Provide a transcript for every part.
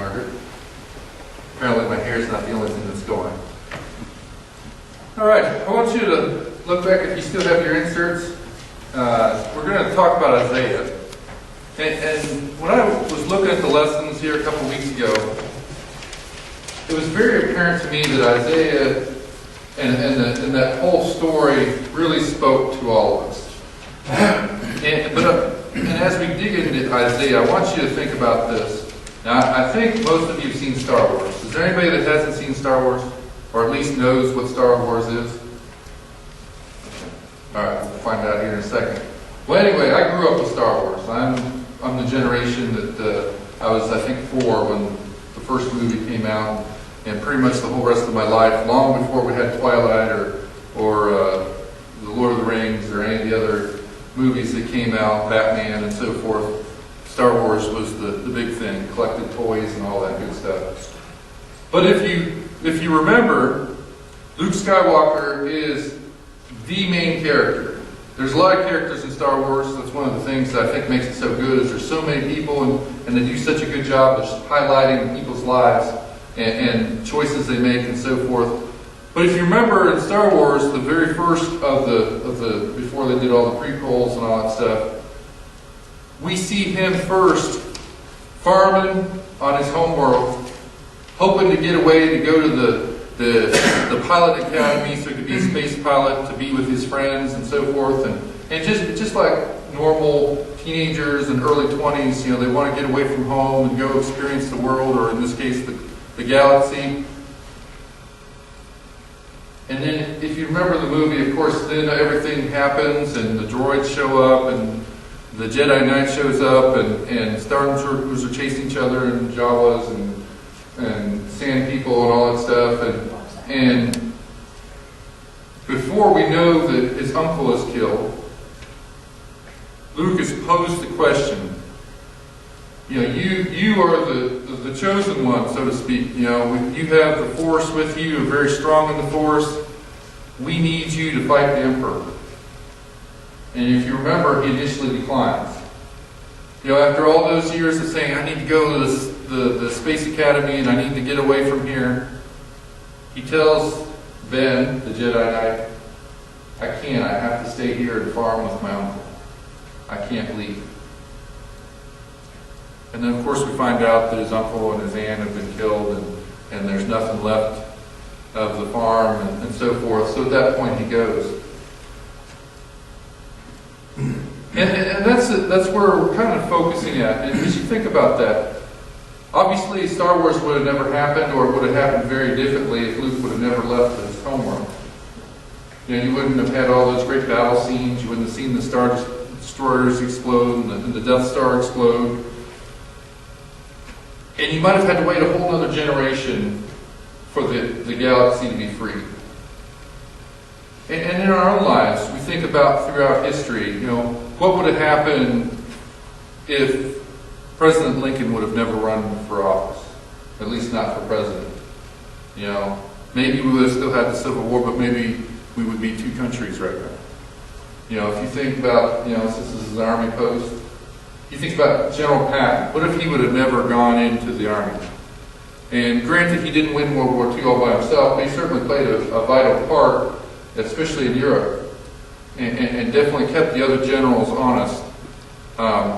Margaret. Apparently my hair's not the only thing that's going. All right, I want you to look back if you still have your inserts. We're going to talk about Isaiah. And when I was looking at the lessons here a couple weeks ago, it was very apparent to me that Isaiah and that whole story really spoke to all of us. And as we dig into Isaiah, I want you to think about this. Now, I think most of you have seen Star Wars. Is there anybody that hasn't seen Star Wars? Or at least knows what Star Wars is? All right, we'll find out here in a second. Well, anyway, I grew up with Star Wars. I'm the generation that I was, I think, 4 when the first movie came out, and pretty much the whole rest of my life, long before we had Twilight or The Lord of the Rings or any of the other movies that came out, Batman and so forth. Star Wars was the big thing, collected toys and all that good stuff. But if you remember, Luke Skywalker is the main character. There's a lot of characters in Star Wars. That's one of the things that I think makes it so good, is there's so many people and they do such a good job of highlighting people's lives and choices they make and so forth. But if you remember in Star Wars, the very first of the before they did all the prequels and all that stuff, we see him first farming on his home world, hoping to get away to go to the pilot academy so he could be a space pilot, to be with his friends and so forth, and just like normal teenagers in early 20s, they want to get away from home and go experience the world, or in this case the galaxy. And then if you remember the movie, of course, then everything happens and the droids show up and the Jedi Knight shows up and stormtroopers are chasing each other and Jawas and sand people and all that stuff. And before we know that his uncle is killed, Luke is posed the question, you are the chosen one, so to speak. You have the Force with you, you're very strong in the Force. We need you to fight the Emperor. And if you remember, he initially declines. After all those years of saying, I need to go to the Space Academy and I need to get away from here, he tells Ben, the Jedi Knight, I can't. I have to stay here and farm with my uncle. I can't leave. And then, of course, we find out that his uncle and his aunt have been killed and there's nothing left of the farm and so forth. So at that point, he goes. And that's where we're kind of focusing at. And as you think about that, obviously Star Wars would have never happened, or it would have happened very differently if Luke would have never left his homeworld. You wouldn't have had all those great battle scenes. You wouldn't have seen the Star Destroyers explode and the Death Star explode. And you might have had to wait a whole other generation for the galaxy to be free. And in our own lives, we think about throughout history, what would have happened if President Lincoln would have never run for office, at least not for president. Maybe we would have still had the Civil War, but maybe we would be 2 countries right now. If you think about, since this is an army post, you think about General Patton. What if he would have never gone into the army? And granted, he didn't win World War II all by himself, but he certainly played a vital part, especially in Europe, and definitely kept the other generals honest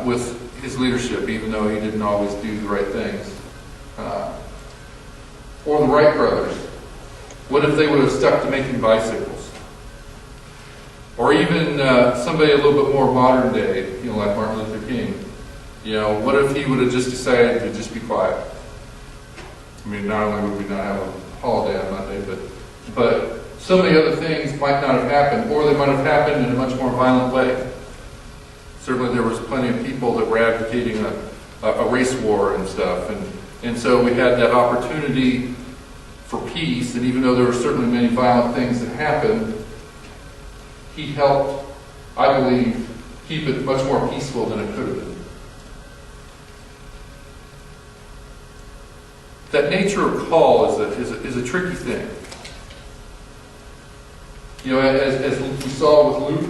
with his leadership, even though he didn't always do the right things. Or the Wright brothers. What if they would have stuck to making bicycles? Or even somebody a little bit more modern day, like Martin Luther King. What if he would have just decided to just be quiet? Not only would we not have a holiday on Monday, but so many other things might not have happened, or they might have happened in a much more violent way. Certainly there was plenty of people that were advocating a race war and stuff, and so we had that opportunity for peace, and even though there were certainly many violent things that happened, he helped, I believe, keep it much more peaceful than it could have been. That nature of call is a tricky thing. As we saw with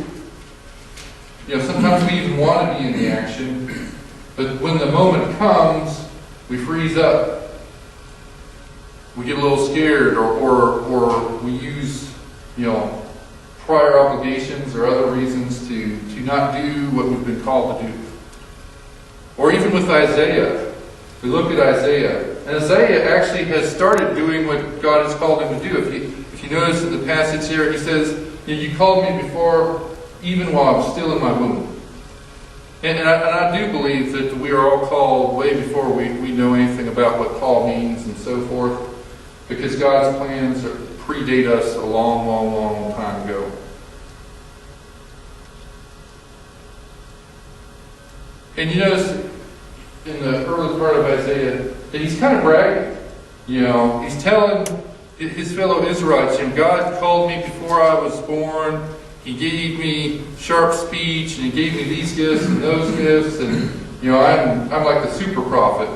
Luke, sometimes we even want to be in the action, but when the moment comes, we freeze up we get a little scared, or we use, prior obligations or other reasons to not do what we've been called to do. Or even with Isaiah, we look at Isaiah, and Isaiah actually has started doing what God has called him to do. If you notice in the passage here, he says, you called me before, even while I was still in my womb. And I do believe that we are all called way before we know anything about what call means and so forth, because God's plans predate us a long, long, long time ago. And you notice in the early part of Isaiah that he's kind of bragging. He's telling his fellow Israelites, God called me before I was born. He gave me sharp speech, and he gave me these gifts and those gifts, and I'm like the super prophet.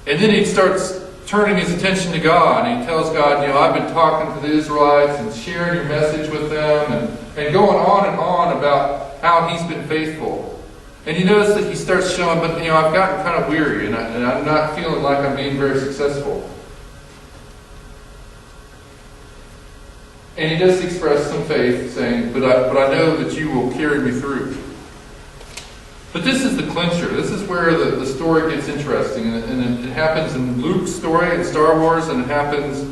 And then he starts turning his attention to God, and he tells God, I've been talking to the Israelites and sharing your message with them, and going on and on about how he's been faithful. And you notice that he starts showing, but I've gotten kind of weary, and I'm not feeling like I'm being very successful. And he does express some faith, saying, but I know that you will carry me through. But this is the clincher. This is where the story gets interesting. And it happens in Luke's story in Star Wars, and it happens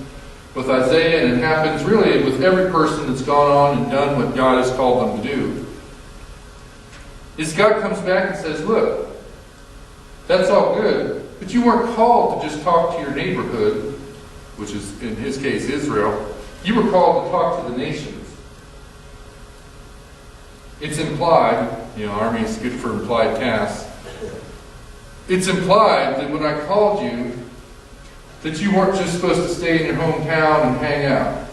with Isaiah, and it happens really with every person that's gone on and done what God has called them to do. Is God comes back and says, look, that's all good, but you weren't called to just talk to your neighborhood, which is in his case Israel. You were called to talk to the nations. It's implied, Army is good for implied tasks. It's implied that when I called you, that you weren't just supposed to stay in your hometown and hang out.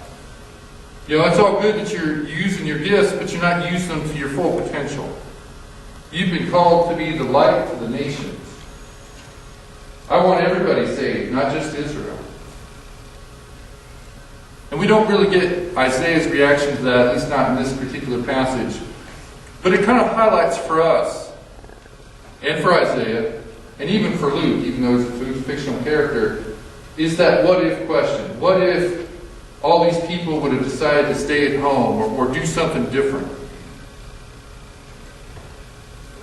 It's all good that you're using your gifts, but you're not using them to your full potential. You've been called to be the light to the nations. I want everybody saved, not just Israel. And we don't really get Isaiah's reaction to that, at least not in this particular passage. But it kind of highlights for us, and for Isaiah, and even for Luke, even though he's a fictional character, is that what if question. What if all these people would have decided to stay at home or do something different?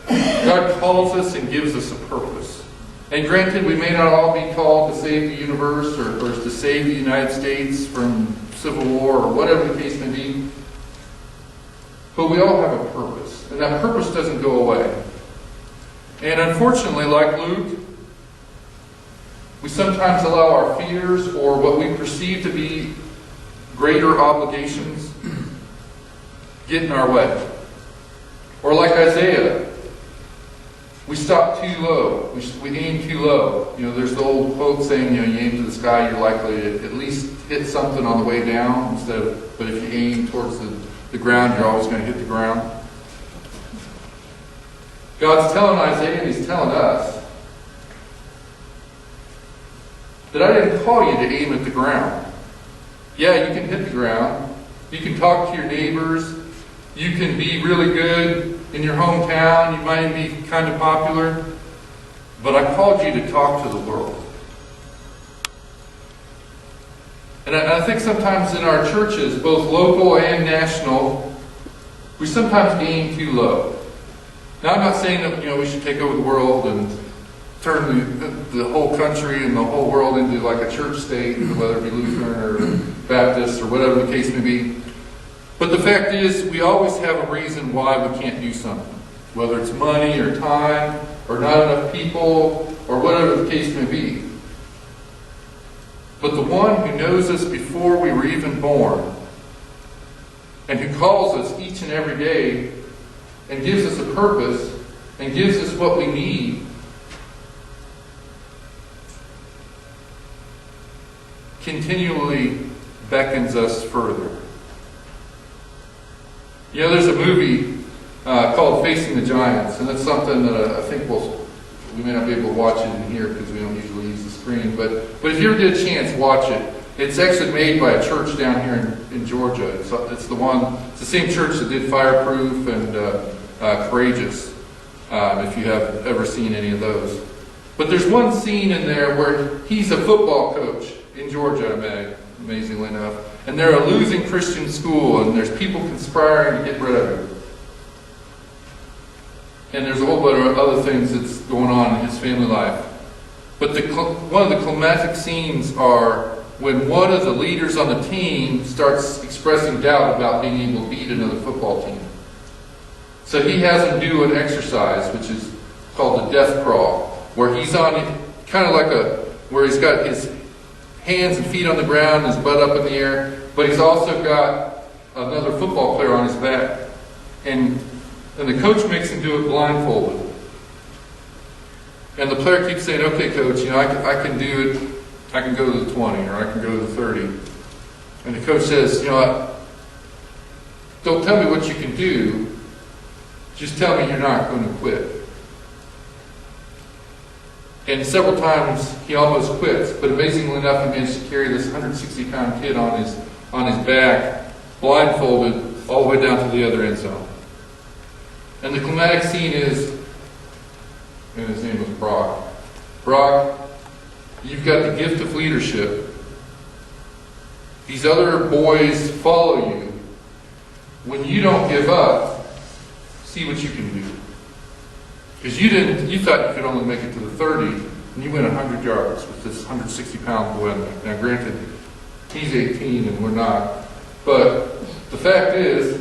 God calls us and gives us a purpose. And granted, we may not all be called to save the universe or to save the United States from civil war or whatever the case may be. But we all have a purpose. And that purpose doesn't go away. And unfortunately, like Luke, we sometimes allow our fears or what we perceive to be greater obligations get in our way. Or like Isaiah, we stop too low. We aim too low. There's the old quote saying, you aim to the sky, you're likely to at least hit something on the way down but if you aim towards the ground, you're always going to hit the ground. God's telling Isaiah, and he's telling us, that I didn't call you to aim at the ground. Yeah, you can hit the ground. You can talk to your neighbors. You can be really good in your hometown. You might be kind of popular. But I called you to talk to the world. And I think sometimes in our churches, both local and national, we sometimes aim too low. Now, I'm not saying that we should take over the world and turn the whole country and the whole world into like a church state, whether it be Lutheran or Baptist or whatever the case may be. But the fact is, we always have a reason why we can't do something, whether it's money or time or not enough people or whatever the case may be. But the one who knows us before we were even born and who calls us each and every day and gives us a purpose and gives us what we need continually beckons us further. There's a movie called Facing the Giants, and that's something that I think we may not be able to watch it in here because we don't usually use the screen, but if you ever get a chance, watch it. It's actually made by a church down here in Georgia. It's the same church that did Fireproof and Courageous, if you have ever seen any of those. But there's one scene in there where he's a football coach in Georgia, amazingly enough, and they're a losing Christian school, and there's people conspiring to get rid of him. And there's a whole bunch of other things that's going on in his family life. But one of the climactic scenes are when one of the leaders on the team starts expressing doubt about being able to beat another football team. So he has him do an exercise, which is called the death crawl, where he's on kind of like where he's got his hands and feet on the ground, his butt up in the air, but he's also got another football player on his back. And the coach makes him do it blindfolded. And the player keeps saying, okay, coach, I can do it. I can go to the 20 or I can go to the 30. And the coach says, don't tell me what you can do. Just tell me you're not going to quit. And several times he almost quits, but amazingly enough, he managed to carry this 160-pound kid on his back, blindfolded, all the way down to the other end zone. And the climatic scene is, and his name was Brock. Brock, you've got the gift of leadership. These other boys follow you. When you don't give up, see what you can do. Because you thought you could only make it to the 30, and you went 100 yards with this 160-pound boy. Now granted, he's 18 and we're not. But the fact is,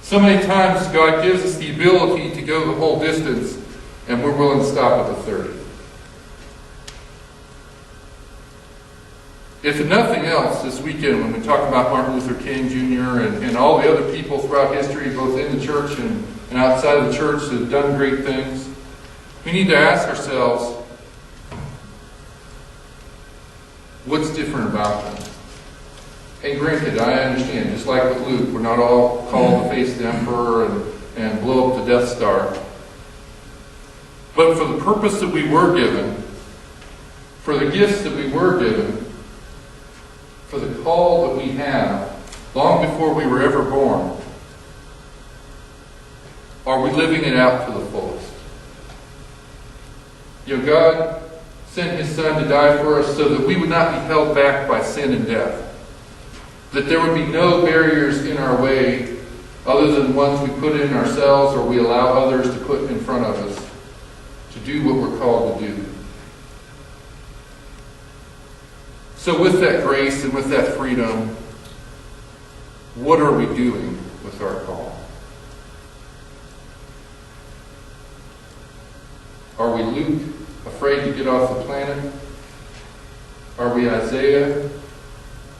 so many times God gives us the ability to go the whole distance, and we're willing to stop at the 30. If nothing else, this weekend when we talk about Martin Luther King Jr. and all the other people throughout history, both in the church and outside of the church that have done great things, we need to ask ourselves, what's different about them? And granted, I understand, just like with Luke, we're not all called to face the emperor and blow up the Death Star. But for the purpose that we were given, for the gifts that we were given, for the call that we have, long before we were ever born, are we living it out to the fullest? God sent His Son to die for us so that we would not be held back by sin and death. That there would be no barriers in our way other than ones we put in ourselves or we allow others to put in front of us to do what we're called to do. So with that grace and with that freedom, what are we doing with our call? Are we Luke, afraid to get off the planet? Are we Isaiah,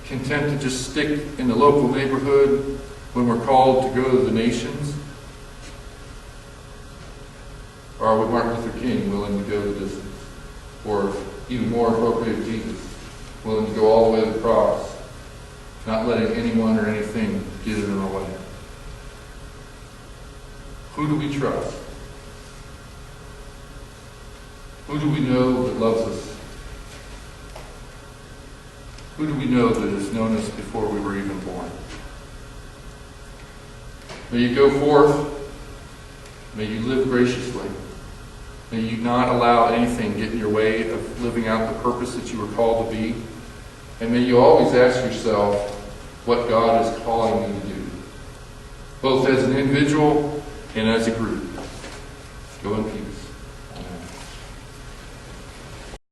content to just stick in the local neighborhood when we're called to go to the nations? Or are we Martin Luther King, willing to go the distance? Or even more appropriate, Jesus, willing to go all the way to the cross, not letting anyone or anything get in our way? Who do we trust? Who do we know that loves us? Who do we know that has known us before we were even born? May you go forth. May you live graciously. May you not allow anything get in your way of living out the purpose that you were called to be. And may you always ask yourself what God is calling you to do, both as an individual and as a group. Go in peace.